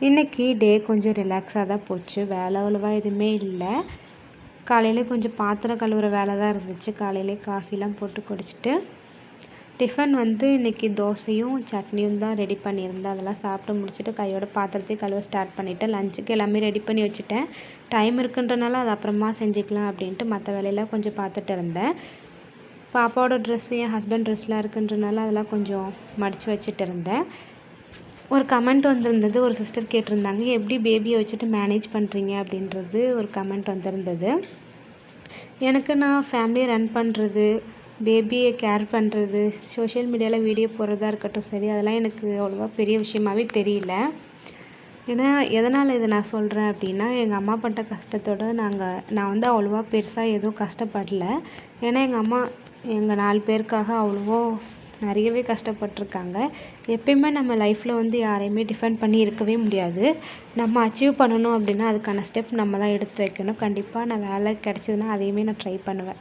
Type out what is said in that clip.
இன்றைக்கி டே கொஞ்சம் ரிலாக்ஸாக தான் போச்சு. வேலை அவ்வளோவா எதுவுமே இல்லை. காலையில் கொஞ்சம் பாத்திரம் கழுவுற வேலை தான் இருந்துச்சு. காலையிலே காஃபிலாம் போட்டு குடிச்சிட்டு டிஃபன் இன்றைக்கி தோசையும் சட்னியும் தான் ரெடி பண்ணியிருந்தேன். அதெல்லாம் சாப்பிட்டு முடிச்சுட்டு கையோட பாத்திரத்தையும் கழுவ ஸ்டார்ட் பண்ணிவிட்டேன். லஞ்சுக்கு எல்லாமே ரெடி பண்ணி வச்சுட்டேன். டைம் இருக்குன்றனால அது அப்புறமா செஞ்சுக்கலாம் அப்படின்ட்டு மற்ற வேலையெல்லாம் கொஞ்சம் பார்த்துட்டு இருந்தேன். பாப்பாவோட ட்ரெஸ்ஸு என் ஹஸ்பண்ட் ட்ரெஸ்லாம் இருக்குன்றனால அதெல்லாம் கொஞ்சம் மடித்து வச்சுட்டு இருந்தேன். ஒரு கமெண்ட் வந்திருந்தது. ஒரு சிஸ்டர் கேட்டிருந்தாங்க, எப்படி பேபியை வச்சுட்டு மேனேஜ் பண்ணுறீங்க அப்படின்றது ஒரு கமெண்ட் வந்திருந்தது. எனக்கு நான் ஃபேமிலியை ரன் பண்ணுறது, பேபியை கேர் பண்ணுறது, சோஷியல் மீடியாவில் வீடியோ போடுறதா இருக்கட்டும் சரி, அதெல்லாம் எனக்கு அவ்வளோவா பெரிய விஷயமாகவே தெரியல. ஏன்னா எதனால் இதை நான் சொல்கிறேன் அப்படின்னா, எங்கள் அம்மா பட்ட கஷ்டத்தோடு நான் அவ்வளோவா பெருசாக எதுவும் கஷ்டப்படல. ஏன்னா எங்கள் அம்மா எங்கள் 4 பேருக்காக அவ்வளவோ நிறையவே கஷ்டப்பட்டுருக்காங்க. எப்பயுமே நம்ம லைஃப்பில் யாரையுமே டிஃபெண்ட் பண்ணி இருக்கவே முடியாது. நம்ம அச்சீவ் பண்ணணும் அப்படின்னா அதுக்கான ஸ்டெப் நம்ம தான் எடுத்து வைக்கணும். கண்டிப்பாக நான் வேலை கிடச்சிதுன்னா அதையுமே நான் ட்ரை பண்ணுவேன்.